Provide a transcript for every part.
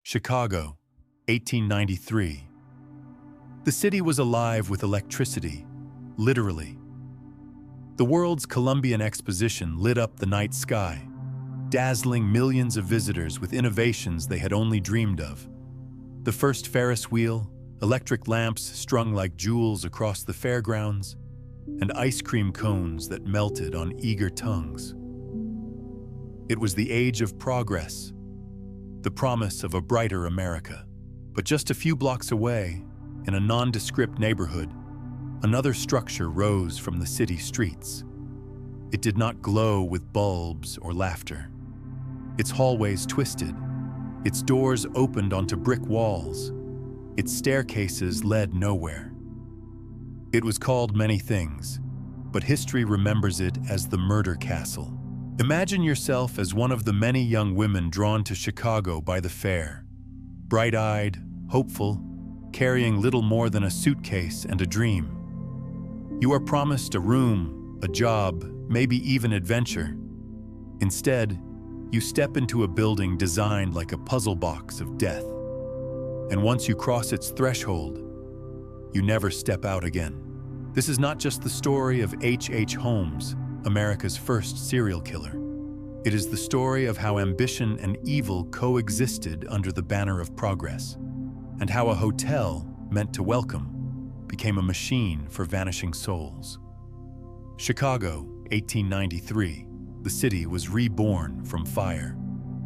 Chicago, 1893. The city was alive with electricity, literally. The world's Columbian Exposition lit up the night sky, dazzling millions of visitors with innovations they had only dreamed of. The first Ferris wheel, electric lamps strung like jewels across the fairgrounds, and ice cream cones that melted on eager tongues. It was the age of progress, the promise of a brighter America. But just a few blocks away, in a nondescript neighborhood, another structure rose from the city streets. It did not glow with bulbs or laughter. Its hallways twisted, its doors opened onto brick walls, its staircases led nowhere. It was called many things, but history remembers it as the Murder Castle. Imagine yourself as one of the many young women drawn to Chicago by the fair, bright-eyed, hopeful, carrying little more than a suitcase and a dream. You are promised a room, a job, maybe even adventure. Instead, you step into a building designed like a puzzle box of death. And once you cross its threshold, you never step out again. This is not just the story of H.H. Holmes, America's first serial killer. It is the story of how ambition and evil coexisted under the banner of progress, and how a hotel meant to welcome became a machine for vanishing souls. Chicago, 1893. The city was reborn from fire.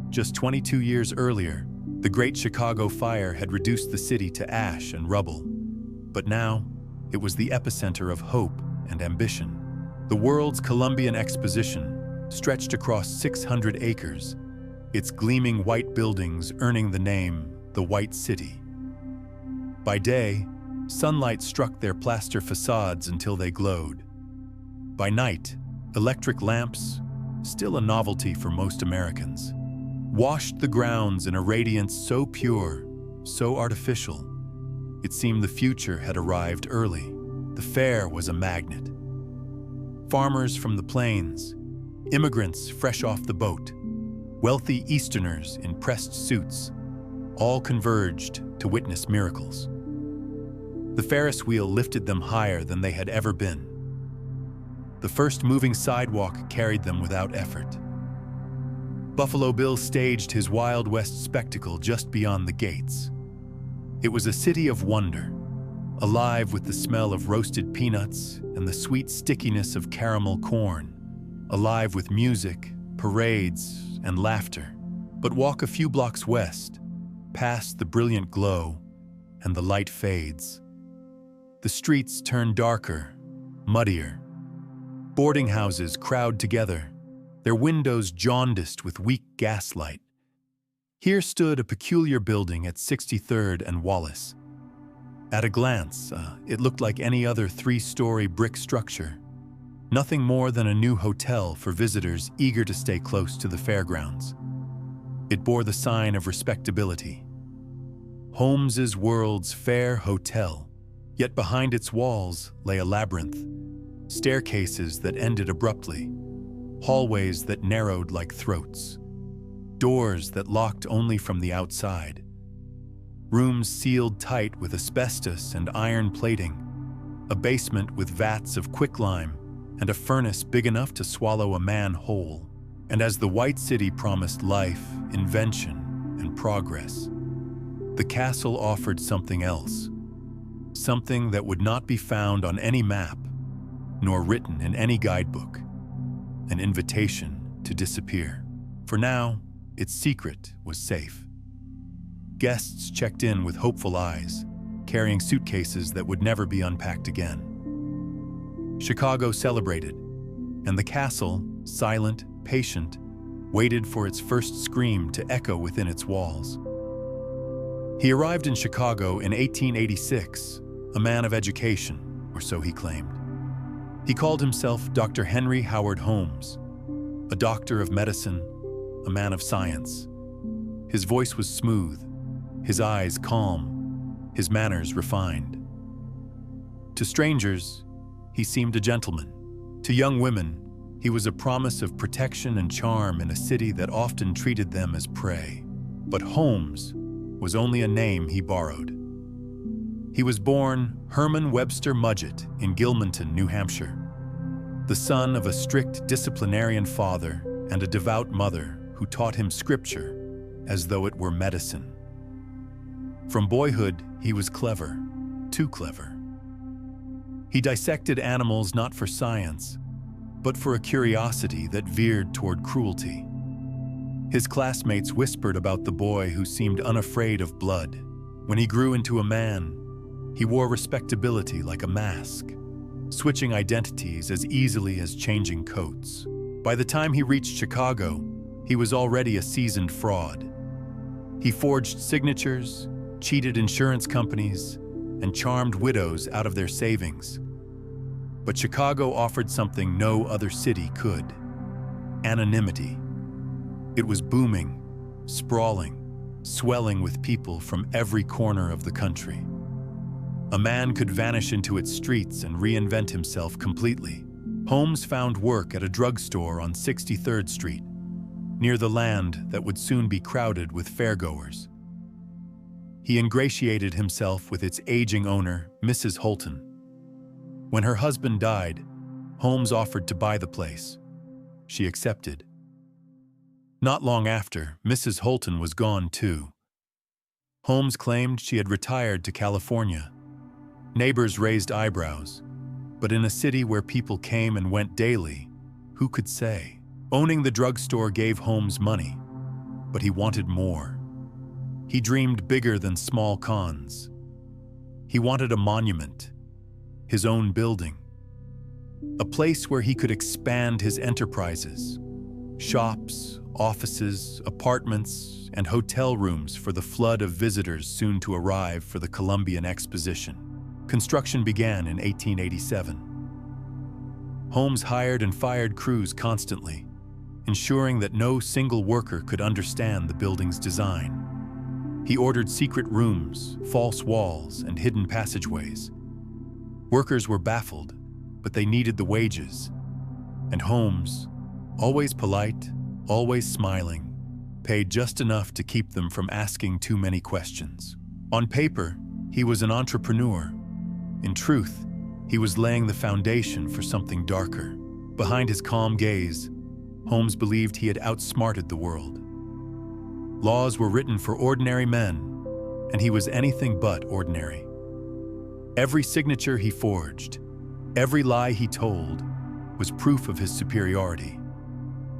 Just 22 years earlier, the Great Chicago Fire had reduced the city to ash and rubble. But now, it was the epicenter of hope and ambition. The world's Columbian Exposition stretched across 600 acres, its gleaming white buildings earning the name the White City. By day, sunlight struck their plaster facades until they glowed. By night, electric lamps, still a novelty for most Americans, washed the grounds in a radiance so pure, so artificial, it seemed the future had arrived early. The fair was a magnet. Farmers from the plains, immigrants fresh off the boat, wealthy Easterners in pressed suits, all converged to witness miracles. The Ferris wheel lifted them higher than they had ever been. The first moving sidewalk carried them without effort. Buffalo Bill staged his Wild West spectacle just beyond the gates. It was a city of wonder, alive with the smell of roasted peanuts and the sweet stickiness of caramel corn, alive with music, parades, and laughter. But walk a few blocks west, past the brilliant glow, and the light fades. The streets turn darker, muddier. Boarding houses crowd together, their windows jaundiced with weak gaslight. Here stood a peculiar building at 63rd and Wallace. At a glance, it looked like any other three-story brick structure. Nothing more than a new hotel for visitors eager to stay close to the fairgrounds. It bore the sign of respectability. Holmes's World's Fair Hotel. Yet behind its walls lay a labyrinth. Staircases that ended abruptly. Hallways that narrowed like throats. Doors that locked only from the outside. Rooms sealed tight with asbestos and iron plating. A basement with vats of quicklime and a furnace big enough to swallow a man whole. And as the White City promised life, invention, and progress, the castle offered something else. Something that would not be found on any map, nor written in any guidebook. An invitation to disappear. For now, its secret was safe. Guests checked in with hopeful eyes, carrying suitcases that would never be unpacked again. Chicago celebrated, and the castle, silent, patient, waited for its first scream to echo within its walls. He arrived in Chicago in 1886, a man of education, or so he claimed. He called himself Dr. Henry Howard Holmes, a doctor of medicine, a man of science. His voice was smooth, his eyes calm, his manners refined. To strangers, he seemed a gentleman. To young women, he was a promise of protection and charm in a city that often treated them as prey. But Holmes was only a name he borrowed. He was born Herman Webster Mudgett in Gilmanton, New Hampshire, the son of a strict disciplinarian father and a devout mother who taught him scripture as though it were medicine. From boyhood, he was clever, too clever. He dissected animals not for science, but for a curiosity that veered toward cruelty. His classmates whispered about the boy who seemed unafraid of blood. When he grew into a man, he wore respectability like a mask, switching identities as easily as changing coats. By the time he reached Chicago, he was already a seasoned fraud. He forged signatures, cheated insurance companies, and charmed widows out of their savings. But Chicago offered something no other city could: anonymity. It was booming, sprawling, swelling with people from every corner of the country. A man could vanish into its streets and reinvent himself completely. Holmes found work at a drugstore on 63rd Street, near the land that would soon be crowded with fairgoers. He ingratiated himself with its aging owner, Mrs. Holton. When her husband died, Holmes offered to buy the place. She accepted. Not long after, Mrs. Holton was gone too. Holmes claimed she had retired to California. Neighbors raised eyebrows, but in a city where people came and went daily, who could say? Owning the drugstore gave Holmes money, but he wanted more. He dreamed bigger than small cons. He wanted a monument, his own building, a place where he could expand his enterprises, shops, offices, apartments, and hotel rooms for the flood of visitors soon to arrive for the Columbian Exposition. Construction began in 1887. Holmes hired and fired crews constantly, ensuring that no single worker could understand the building's design. He ordered secret rooms, false walls, and hidden passageways. Workers were baffled, but they needed the wages. And Holmes, always polite, always smiling, paid just enough to keep them from asking too many questions. On paper, he was an entrepreneur. In truth, he was laying the foundation for something darker. Behind his calm gaze, Holmes believed he had outsmarted the world. Laws were written for ordinary men, and he was anything but ordinary. Every signature he forged, every lie he told, was proof of his superiority.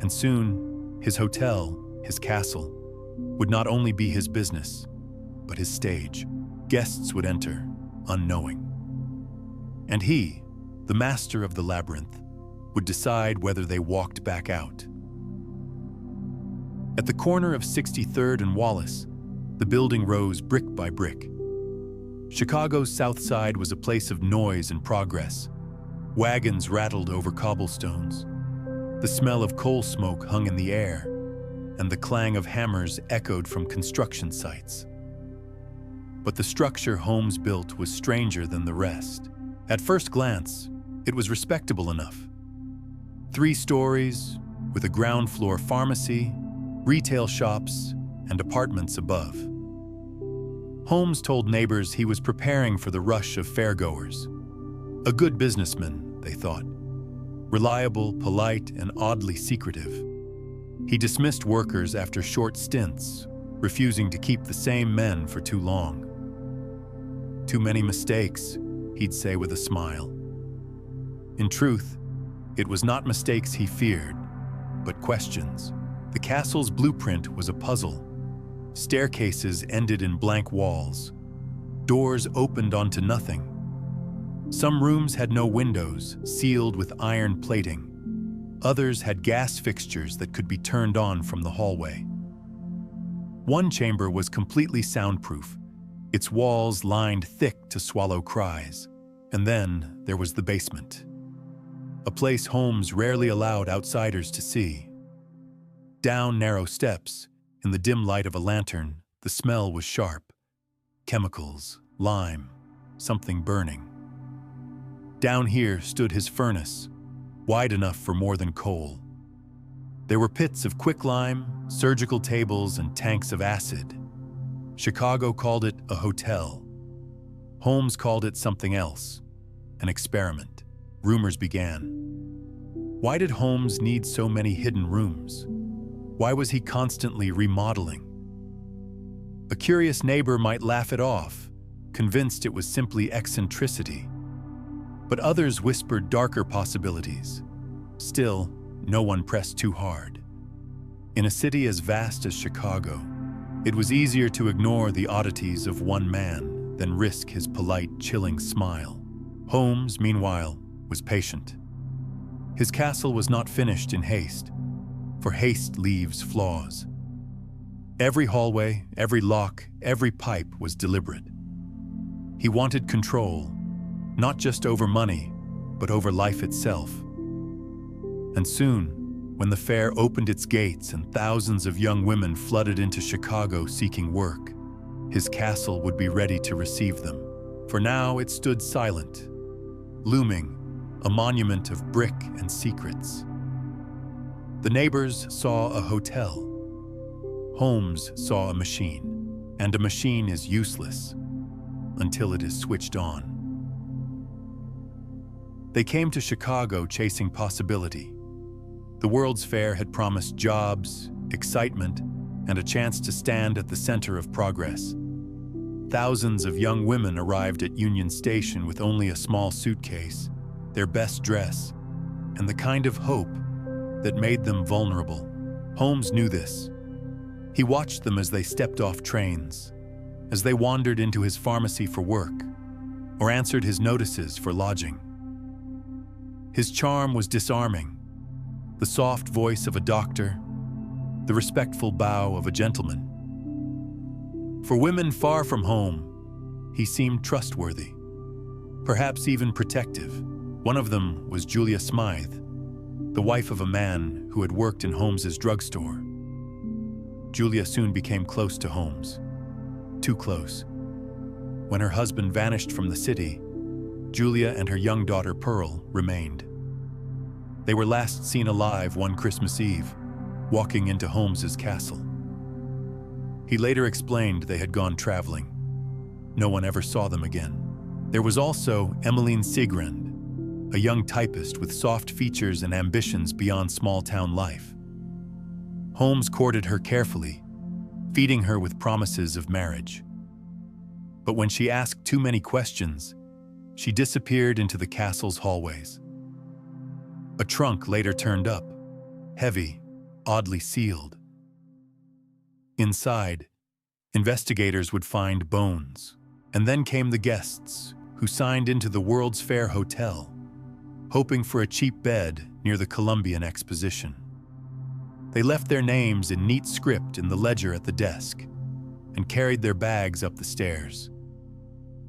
And soon, his hotel, his castle, would not only be his business, but his stage. Guests would enter, unknowing. And he, the master of the labyrinth, would decide whether they walked back out. At the corner of 63rd and Wallace, the building rose brick by brick. Chicago's South Side was a place of noise and progress. Wagons rattled over cobblestones. The smell of coal smoke hung in the air, and the clang of hammers echoed from construction sites. But the structure Holmes built was stranger than the rest. At first glance, it was respectable enough. 3 stories, with a ground floor pharmacy, retail shops, and apartments above. Holmes told neighbors he was preparing for the rush of fairgoers. A good businessman, they thought. Reliable, polite, and oddly secretive. He dismissed workers after short stints, refusing to keep the same men for too long. Too many mistakes, he'd say with a smile. In truth, it was not mistakes he feared, but questions. The castle's blueprint was a puzzle. Staircases ended in blank walls. Doors opened onto nothing. Some rooms had no windows, sealed with iron plating. Others had gas fixtures that could be turned on from the hallway. One chamber was completely soundproof, its walls lined thick to swallow cries. And then there was the basement, a place Holmes rarely allowed outsiders to see. Down narrow steps, in the dim light of a lantern, the smell was sharp. Chemicals, lime, something burning. Down here stood his furnace, wide enough for more than coal. There were pits of quicklime, surgical tables, and tanks of acid. Chicago called it a hotel. Holmes called it something else, an experiment. Rumors began. Why did Holmes need so many hidden rooms? Why was he constantly remodeling? A curious neighbor might laugh it off, convinced it was simply eccentricity. But others whispered darker possibilities. Still, no one pressed too hard. In a city as vast as Chicago, it was easier to ignore the oddities of one man than risk his polite, chilling smile. Holmes, meanwhile, was patient. His castle was not finished in haste, for haste leaves flaws. Every hallway, every lock, every pipe was deliberate. He wanted control, not just over money, but over life itself. And soon, when the fair opened its gates and thousands of young women flooded into Chicago seeking work, his castle would be ready to receive them. For now it stood silent, looming, a monument of brick and secrets. The neighbors saw a hotel. Holmes saw a machine, and a machine is useless until it is switched on. They came to Chicago chasing possibility. The World's Fair had promised jobs, excitement, and a chance to stand at the center of progress. Thousands of young women arrived at Union Station with only a small suitcase, their best dress, and the kind of hope that made them vulnerable. Holmes knew this. He watched them as they stepped off trains, as they wandered into his pharmacy for work, or answered his notices for lodging. His charm was disarming. The soft voice of a doctor, the respectful bow of a gentleman. For women far from home, he seemed trustworthy, perhaps even protective. One of them was Julia Smythe, the wife of a man who had worked in Holmes's drugstore. Julia soon became close to Holmes, too close. When her husband vanished from the city, Julia and her young daughter Pearl remained. They were last seen alive one Christmas Eve, walking into Holmes's castle. He later explained they had gone traveling. No one ever saw them again. There was also Emmeline Sigrand, a young typist with soft features and ambitions beyond small-town life. Holmes courted her carefully, feeding her with promises of marriage. But when she asked too many questions, she disappeared into the castle's hallways. A trunk later turned up, heavy, oddly sealed. Inside, investigators would find bones, and then came the guests, who signed into the World's Fair Hotel, hoping for a cheap bed near the Columbian Exposition. They left their names in neat script in the ledger at the desk, and carried their bags up the stairs.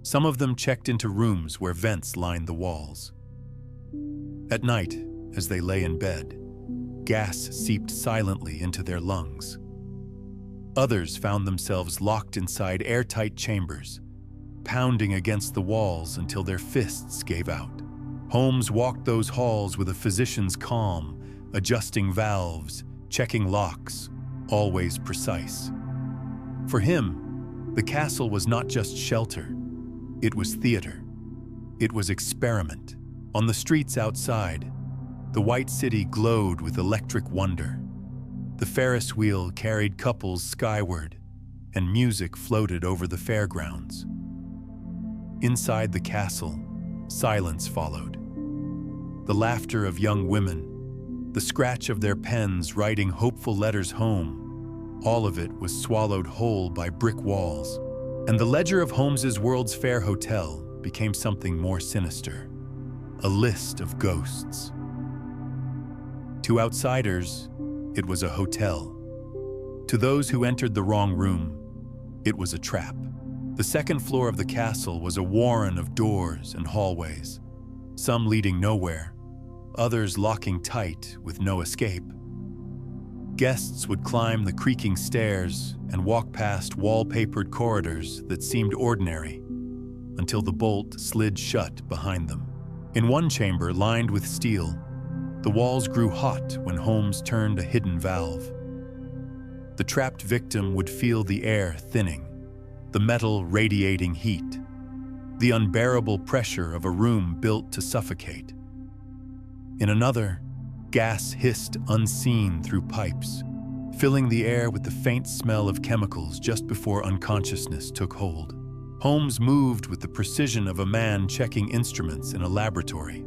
Some of them checked into rooms where vents lined the walls. At night, as they lay in bed, gas seeped silently into their lungs. Others found themselves locked inside airtight chambers, pounding against the walls until their fists gave out. Holmes walked those halls with a physician's calm, adjusting valves, checking locks, always precise. For him, the castle was not just shelter, it was theater. It was experiment. On the streets outside, the white city glowed with electric wonder. The Ferris wheel carried couples skyward, and music floated over the fairgrounds. Inside the castle, silence followed. The laughter of young women, the scratch of their pens writing hopeful letters home, all of it was swallowed whole by brick walls. And the ledger of Holmes's World's Fair Hotel became something more sinister, a list of ghosts. To outsiders, it was a hotel. To those who entered the wrong room, it was a trap. The second floor of the castle was a warren of doors and hallways, some leading nowhere, others locking tight with no escape. Guests would climb the creaking stairs and walk past wallpapered corridors that seemed ordinary until the bolt slid shut behind them. In one chamber lined with steel, the walls grew hot when Holmes turned a hidden valve. The trapped victim would feel the air thinning, the metal radiating heat, the unbearable pressure of a room built to suffocate. In another, gas hissed unseen through pipes, filling the air with the faint smell of chemicals just before unconsciousness took hold. Holmes moved with the precision of a man checking instruments in a laboratory.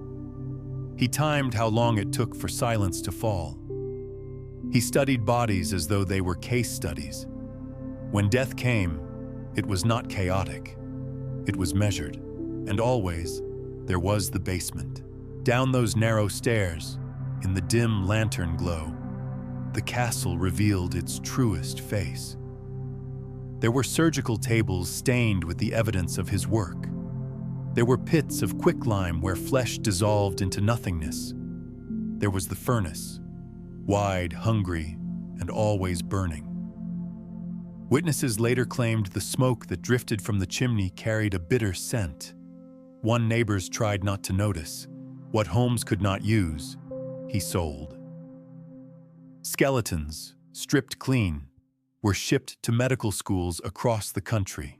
He timed how long it took for silence to fall. He studied bodies as though they were case studies. When death came, it was not chaotic. It was measured, and always, there was the basement. Down those narrow stairs, in the dim lantern glow, the castle revealed its truest face. There were surgical tables stained with the evidence of his work. There were pits of quicklime where flesh dissolved into nothingness. There was the furnace, wide, hungry, and always burning. Witnesses later claimed the smoke that drifted from the chimney carried a bitter scent. One neighbor tried not to notice. What Holmes could not use, he sold. Skeletons, stripped clean, were shipped to medical schools across the country.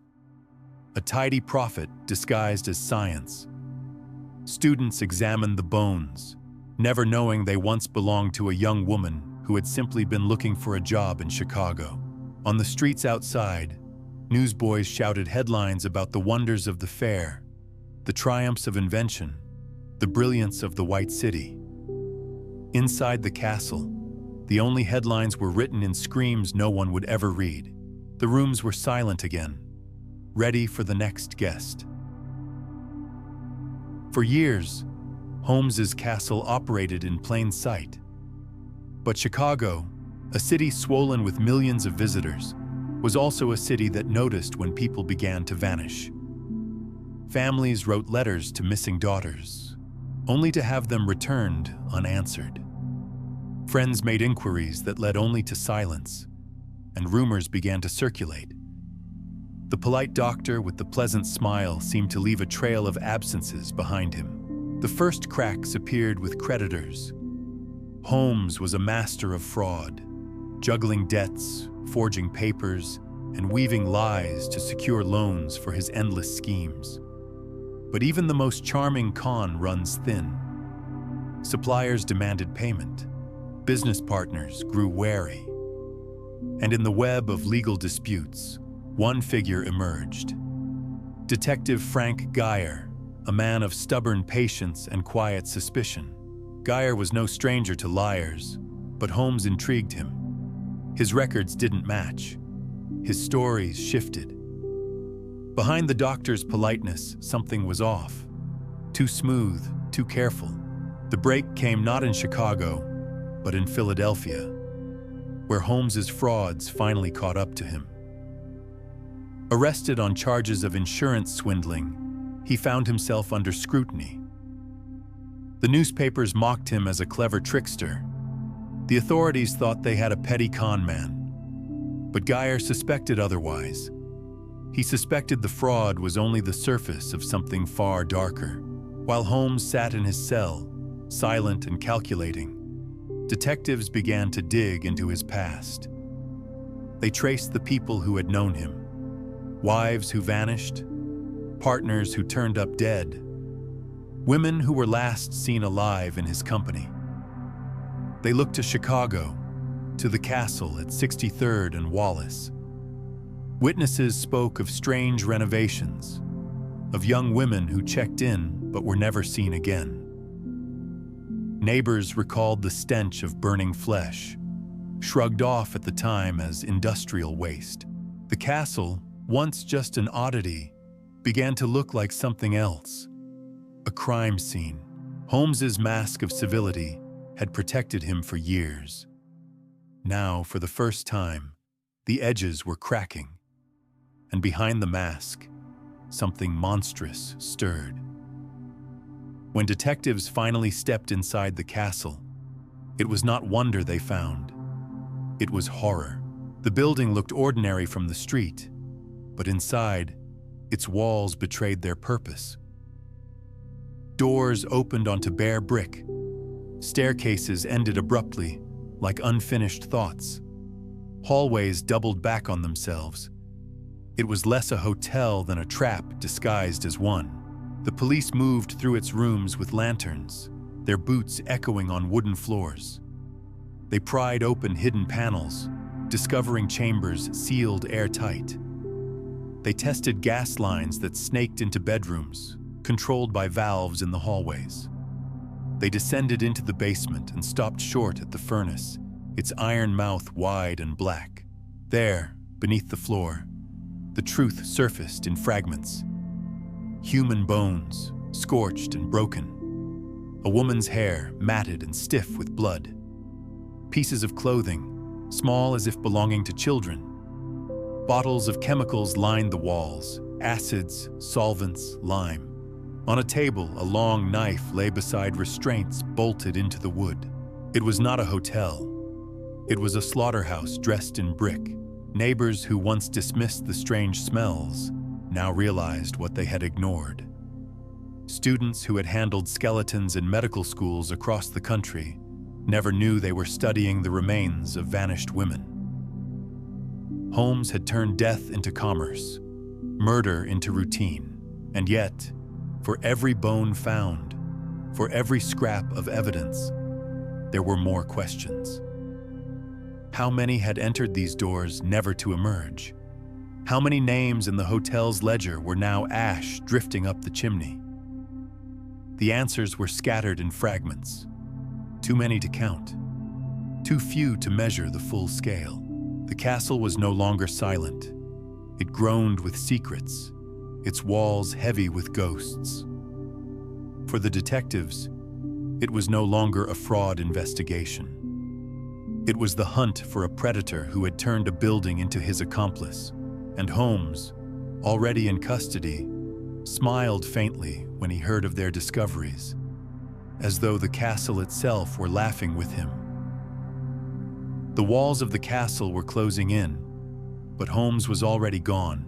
A tidy profit disguised as science. Students examined the bones, never knowing they once belonged to a young woman who had simply been looking for a job in Chicago. On the streets outside, newsboys shouted headlines about the wonders of the fair, the triumphs of invention, the brilliance of the White City. Inside the castle, the only headlines were written in screams no one would ever read. The rooms were silent again, ready for the next guest. For years, Holmes's castle operated in plain sight. But Chicago, a city swollen with millions of visitors, was also a city that noticed when people began to vanish. Families wrote letters to missing daughters, only to have them returned unanswered. Friends made inquiries that led only to silence, and rumors began to circulate. The polite doctor with the pleasant smile seemed to leave a trail of absences behind him. The first cracks appeared with creditors. Holmes was a master of fraud, juggling debts, forging papers, and weaving lies to secure loans for his endless schemes. But even the most charming con runs thin. Suppliers demanded payment. Business partners grew wary. And in the web of legal disputes, one figure emerged. Detective Frank Geyer, a man of stubborn patience and quiet suspicion. Geyer was no stranger to liars, but Holmes intrigued him. His records didn't match. His stories shifted. Behind the doctor's politeness, something was off. Too smooth, too careful. The break came not in Chicago, but in Philadelphia, where Holmes's frauds finally caught up to him. Arrested on charges of insurance swindling, he found himself under scrutiny. The newspapers mocked him as a clever trickster. The authorities thought they had a petty con man. But Geyer suspected otherwise. He suspected the fraud was only the surface of something far darker. While Holmes sat in his cell, silent and calculating, detectives began to dig into his past. They traced the people who had known him. Wives who vanished, partners who turned up dead, women who were last seen alive in his company. They looked to Chicago, to the castle at 63rd and Wallace. Witnesses spoke of strange renovations, of young women who checked in but were never seen again. Neighbors recalled the stench of burning flesh, shrugged off at the time as industrial waste. The castle, once just an oddity, began to look like something else, a crime scene. Holmes's mask of civility had protected him for years. Now, for the first time, the edges were cracking, and behind the mask, something monstrous stirred. When detectives finally stepped inside the castle, it was not wonder they found. It was horror. The building looked ordinary from the street, but inside, its walls betrayed their purpose. Doors opened onto bare brick. Staircases ended abruptly, like unfinished thoughts. Hallways doubled back on themselves. It was less a hotel than a trap disguised as one. The police moved through its rooms with lanterns, their boots echoing on wooden floors. They pried open hidden panels, discovering chambers sealed airtight. They tested gas lines that snaked into bedrooms, controlled by valves in the hallways. They descended into the basement and stopped short at the furnace, its iron mouth wide and black. There, beneath the floor, the truth surfaced in fragments. Human bones, scorched and broken. A woman's hair, matted and stiff with blood. Pieces of clothing, small as if belonging to children. Bottles of chemicals lined the walls, acids, solvents, lime. On a table, a long knife lay beside restraints bolted into the wood. It was not a hotel. It was a slaughterhouse dressed in brick. Neighbors who once dismissed the strange smells now realized what they had ignored. Students who had handled skeletons in medical schools across the country never knew they were studying the remains of vanished women. Holmes had turned death into commerce, murder into routine, and yet, for every bone found, for every scrap of evidence, there were more questions. How many had entered these doors never to emerge? How many names in the hotel's ledger were now ash drifting up the chimney? The answers were scattered in fragments, too many to count, too few to measure the full scale. The castle was no longer silent. It groaned with secrets, its walls heavy with ghosts. For the detectives, it was no longer a fraud investigation. It was the hunt for a predator who had turned a building into his accomplice, and Holmes, already in custody, smiled faintly when he heard of their discoveries, as though the castle itself were laughing with him. The walls of the castle were closing in, but Holmes was already gone.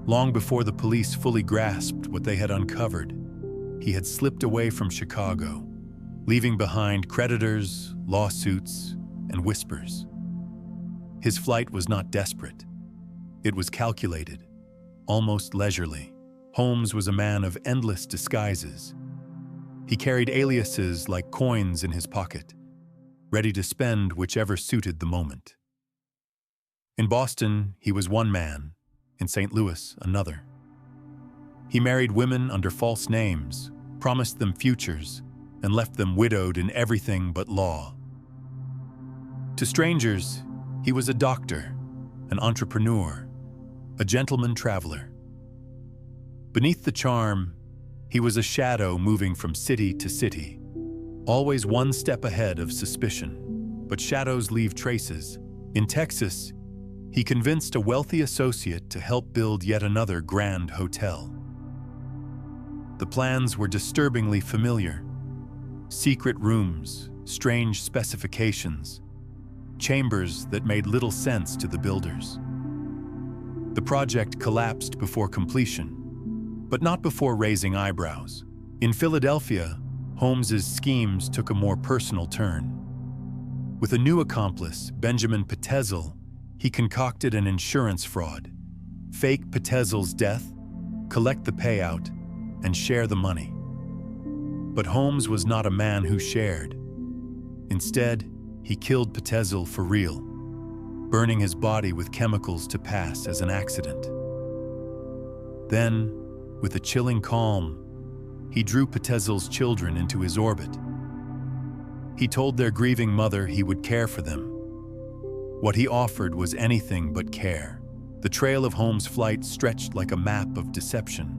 Long before the police fully grasped what they had uncovered, he had slipped away from Chicago, leaving behind creditors, lawsuits, and whispers. His flight was not desperate. It was calculated, almost leisurely. Holmes was a man of endless disguises. He carried aliases like coins in his pocket, ready to spend whichever suited the moment. In Boston, he was one man. In St. Louis, another. He married women under false names, promised them futures, and left them widowed in everything but law. To strangers, he was a doctor, an entrepreneur, a gentleman traveler. Beneath the charm, he was a shadow moving from city to city, always one step ahead of suspicion. But shadows leave traces. In Texas, he convinced a wealthy associate to help build yet another grand hotel. The plans were disturbingly familiar. Secret rooms, strange specifications, chambers that made little sense to the builders. The project collapsed before completion, but not before raising eyebrows. In Philadelphia, Holmes's schemes took a more personal turn. With a new accomplice, Benjamin Petezel, he concocted an insurance fraud. Fake Petezel's death, collect the payout, and share the money. But Holmes was not a man who shared. Instead, he killed Petezel for real, burning his body with chemicals to pass as an accident. Then, with a chilling calm, he drew Petezel's children into his orbit. He told their grieving mother he would care for them. What he offered was anything but care. The trail of Holmes' flight stretched like a map of deception.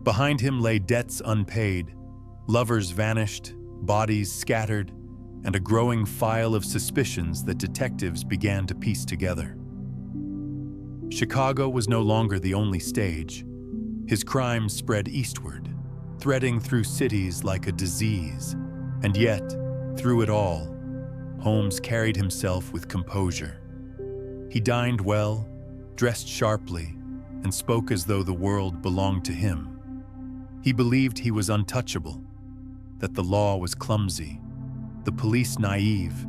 Behind him lay debts unpaid, lovers vanished, bodies scattered, and a growing file of suspicions that detectives began to piece together. Chicago was no longer the only stage. His crimes spread eastward, threading through cities like a disease. And yet, through it all, Holmes carried himself with composure. He dined well, dressed sharply, and spoke as though the world belonged to him. He believed he was untouchable, that the law was clumsy, the police naive,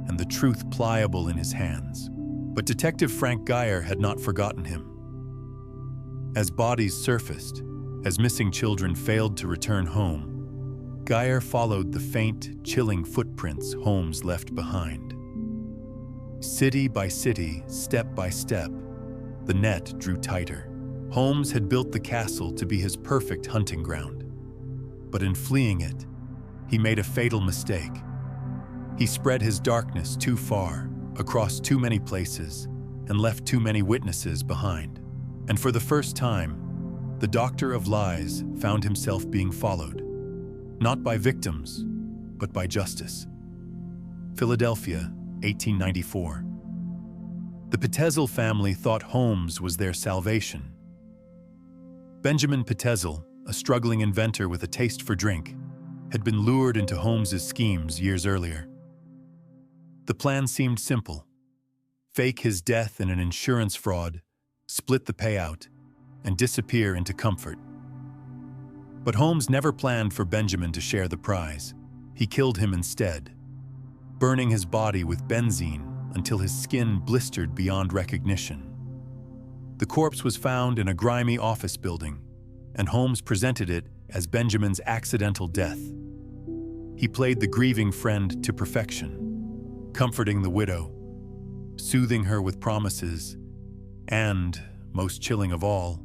and the truth pliable in his hands. But Detective Frank Geyer had not forgotten him. As bodies surfaced, as missing children failed to return home, Geyer followed the faint, chilling footprints Holmes left behind. City by city, step by step, the net drew tighter. Holmes had built the castle to be his perfect hunting ground. But in fleeing it, he made a fatal mistake. He spread his darkness too far, across too many places, and left too many witnesses behind. And for the first time, the Doctor of Lies found himself being followed, not by victims, but by justice. Philadelphia, 1894. The Pitezel family thought Holmes was their salvation. Benjamin Pitezel, a struggling inventor with a taste for drink, had been lured into Holmes's schemes years earlier. The plan seemed simple: fake his death in an insurance fraud, split the payout, and disappear into comfort. But Holmes never planned for Benjamin to share the prize. He killed him instead, burning his body with benzene until his skin blistered beyond recognition. The corpse was found in a grimy office building, and Holmes presented it as Benjamin's accidental death. He played the grieving friend to perfection, comforting the widow, soothing her with promises, and, most chilling of all,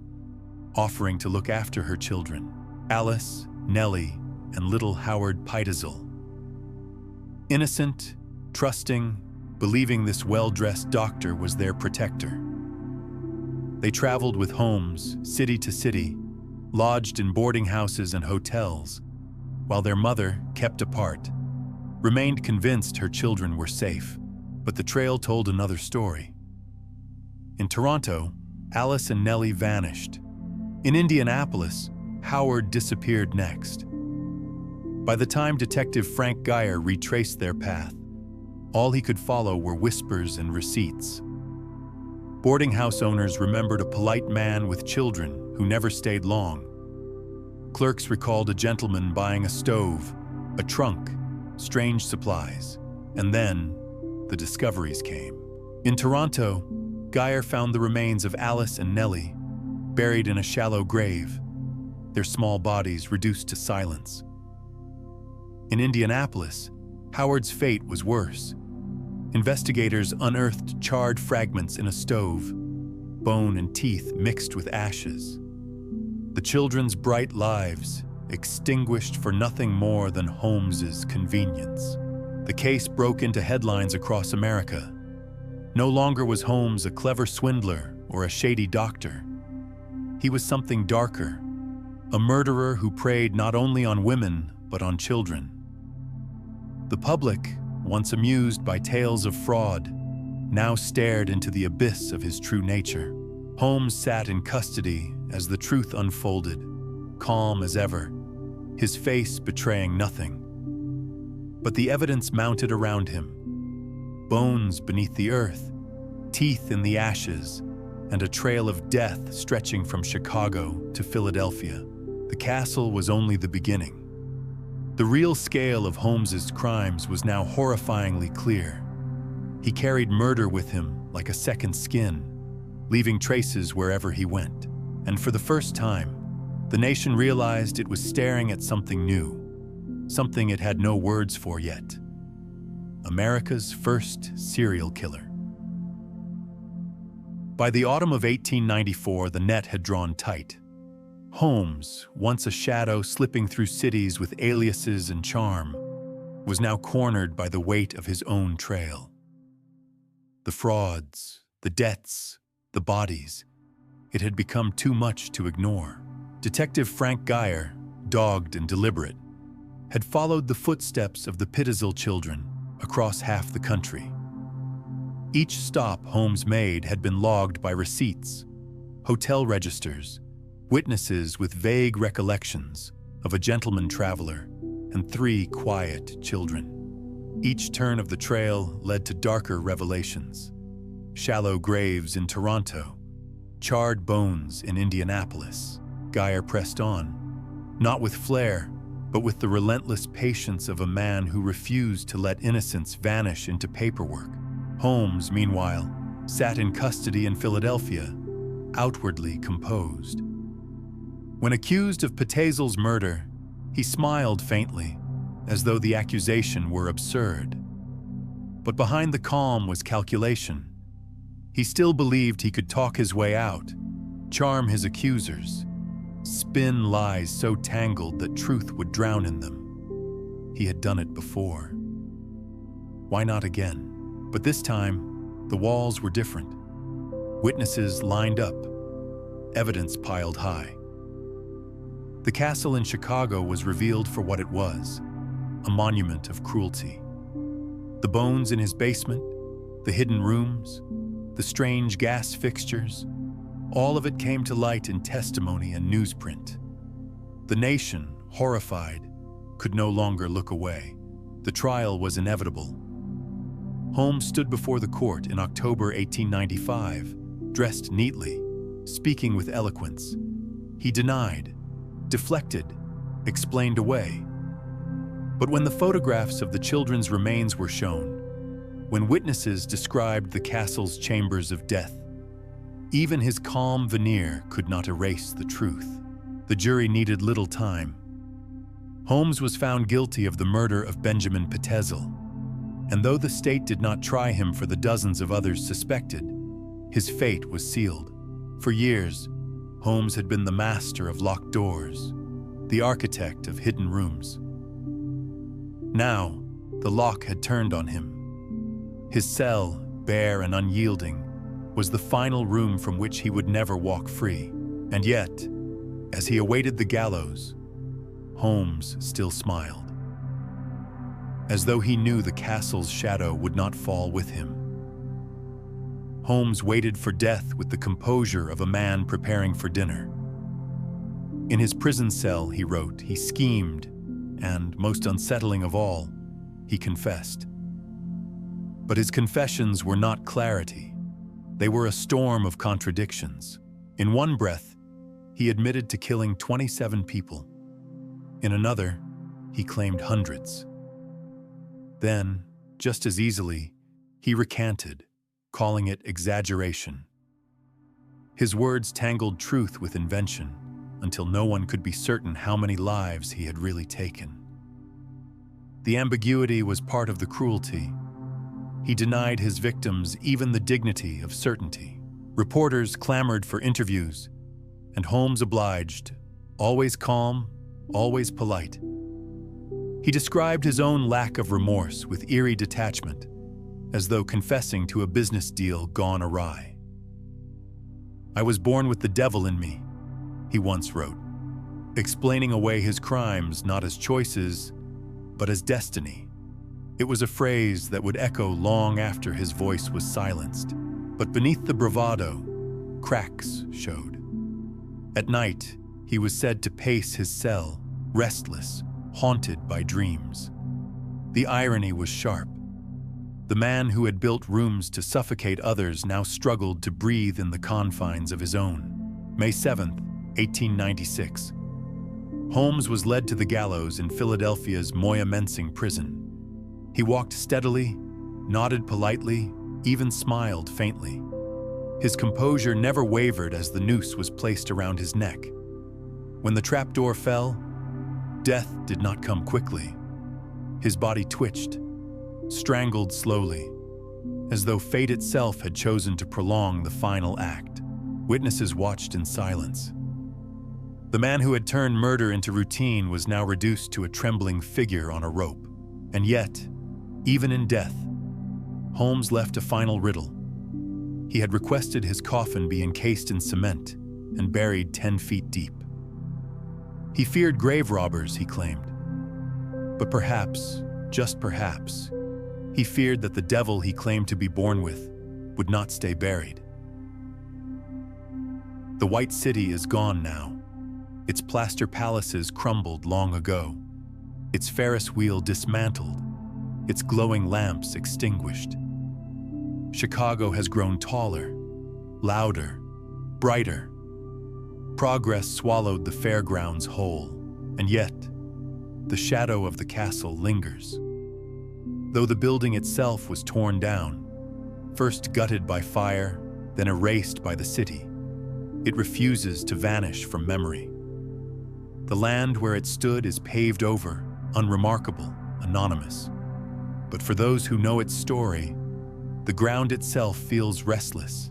offering to look after her children, Alice, Nellie, and little Howard Pitezel. Innocent, trusting, believing this well-dressed doctor was their protector. They traveled with Holmes, city to city, lodged in boarding houses and hotels, while their mother, kept apart, remained convinced her children were safe. But the trail told another story. In Toronto, Alice and Nellie vanished. In Indianapolis, Howard disappeared next. By the time Detective Frank Geyer retraced their path, all he could follow were whispers and receipts. Boarding house owners remembered a polite man with children who never stayed long. Clerks recalled a gentleman buying a stove, a trunk, strange supplies, and then the discoveries came. In Toronto, Geyer found the remains of Alice and Nellie, buried in a shallow grave, their small bodies reduced to silence. In Indianapolis, Howard's fate was worse. Investigators unearthed charred fragments in a stove, bone and teeth mixed with ashes. The children's bright lives extinguished for nothing more than Holmes's convenience. The case broke into headlines across America. No longer was Holmes a clever swindler or a shady doctor. He was something darker, a murderer who preyed not only on women, but on children. The public, once amused by tales of fraud, now stared into the abyss of his true nature. Holmes sat in custody as the truth unfolded, calm as ever, his face betraying nothing. But the evidence mounted around him: bones beneath the earth, teeth in the ashes, and a trail of death stretching from Chicago to Philadelphia. The castle was only the beginning. The real scale of Holmes's crimes was now horrifyingly clear. He carried murder with him like a second skin, leaving traces wherever he went. And for the first time, the nation realized it was staring at something new, something it had no words for yet: America's first serial killer. By the autumn of 1894, the net had drawn tight. Holmes, once a shadow slipping through cities with aliases and charm, was now cornered by the weight of his own trail. The frauds, the debts, the bodies. It had become too much to ignore. Detective Frank Geyer, dogged and deliberate, had followed the footsteps of the Pitezel children across half the country. Each stop Holmes made had been logged by receipts, hotel registers, witnesses with vague recollections of a gentleman traveler and 3 quiet children. Each turn of the trail led to darker revelations: shallow graves in Toronto, charred bones in Indianapolis. Geyer pressed on, not with flair, but with the relentless patience of a man who refused to let innocence vanish into paperwork. Holmes, meanwhile, sat in custody in Philadelphia, outwardly composed. When accused of Pitezel's murder, he smiled faintly, as though the accusation were absurd. But behind the calm was calculation. He still believed he could talk his way out, charm his accusers, spin lies so tangled that truth would drown in them. He had done it before. Why not again? But this time, the walls were different. Witnesses lined up, evidence piled high. The castle in Chicago was revealed for what it was, a monument of cruelty. The bones in his basement, the hidden rooms, the strange gas fixtures, all of it came to light in testimony and newsprint. The nation, horrified, could no longer look away. The trial was inevitable. Holmes stood before the court in October 1895, dressed neatly, speaking with eloquence. He denied, deflected, explained away. But when the photographs of the children's remains were shown, when witnesses described the castle's chambers of death, even his calm veneer could not erase the truth. The jury needed little time. Holmes was found guilty of the murder of Benjamin Pitezel, and though the state did not try him for the dozens of others suspected, his fate was sealed. For years, Holmes had been the master of locked doors, the architect of hidden rooms. Now, the lock had turned on him. His cell, bare and unyielding, was the final room from which he would never walk free. And yet, as he awaited the gallows, Holmes still smiled, as though he knew the castle's shadow would not fall with him. Holmes waited for death with the composure of a man preparing for dinner. In his prison cell, he wrote, he schemed, and, most unsettling of all, he confessed. But his confessions were not clarity. They were a storm of contradictions. In one breath, he admitted to killing 27 people. In another, he claimed hundreds. Then, just as easily, he recanted, calling it exaggeration. His words tangled truth with invention until no one could be certain how many lives he had really taken. The ambiguity was part of the cruelty. He denied his victims even the dignity of certainty. Reporters clamored for interviews, and Holmes obliged, always calm, always polite. He described his own lack of remorse with eerie detachment, as though confessing to a business deal gone awry. "I was born with the devil in me," he once wrote, explaining away his crimes not as choices, but as destiny. It was a phrase that would echo long after his voice was silenced. But beneath the bravado, cracks showed. At night, he was said to pace his cell, restless, haunted by dreams. The irony was sharp. The man who had built rooms to suffocate others now struggled to breathe in the confines of his own. May 7th, 1896. Holmes was led to the gallows in Philadelphia's Moyamensing prison. He walked steadily, nodded politely, even smiled faintly. His composure never wavered as the noose was placed around his neck. When the trapdoor fell, death did not come quickly. His body twitched, strangled slowly, as though fate itself had chosen to prolong the final act. Witnesses watched in silence. The man who had turned murder into routine was now reduced to a trembling figure on a rope. And yet, even in death, Holmes left a final riddle. He had requested his coffin be encased in cement and buried 10 feet deep. He feared grave robbers, he claimed. But perhaps, just perhaps, he feared that the devil he claimed to be born with would not stay buried. The White City is gone now. Its plaster palaces crumbled long ago, its Ferris wheel dismantled, its glowing lamps extinguished. Chicago has grown taller, louder, brighter. Progress swallowed the fairgrounds whole, and yet, the shadow of the castle lingers. Though the building itself was torn down, first gutted by fire, then erased by the city. It refuses to vanish from memory. The land where it stood is paved over, unremarkable, anonymous. But for those who know its story, the ground itself feels restless,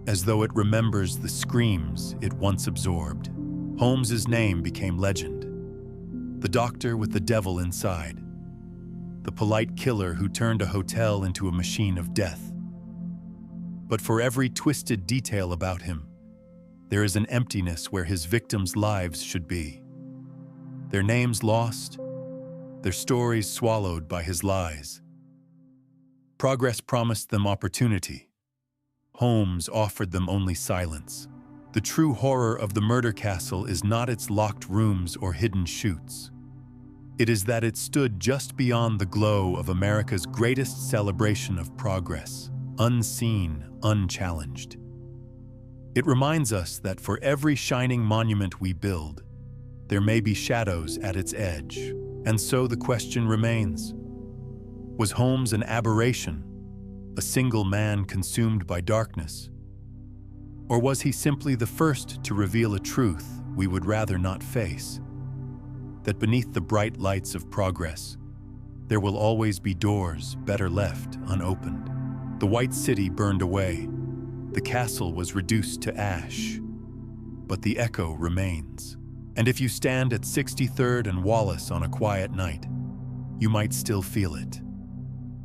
as though it remembers the screams it once absorbed. Holmes's name became legend. The doctor with the devil inside. The polite killer who turned a hotel into a machine of death. But for every twisted detail about him, there is an emptiness where his victims' lives should be. Their names lost, their stories swallowed by his lies. Progress promised them opportunity. Holmes offered them only silence. The true horror of the murder castle is not its locked rooms or hidden chutes. It is that it stood just beyond the glow of America's greatest celebration of progress, unseen, unchallenged. It reminds us that for every shining monument we build, there may be shadows at its edge. And so the question remains, was Holmes an aberration, a single man consumed by darkness? Or was he simply the first to reveal a truth we would rather not face? That beneath the bright lights of progress, there will always be doors better left unopened. The White City burned away. The castle was reduced to ash. But the echo remains. And if you stand at 63rd and Wallace on a quiet night, you might still feel it.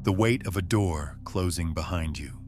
The weight of a door closing behind you.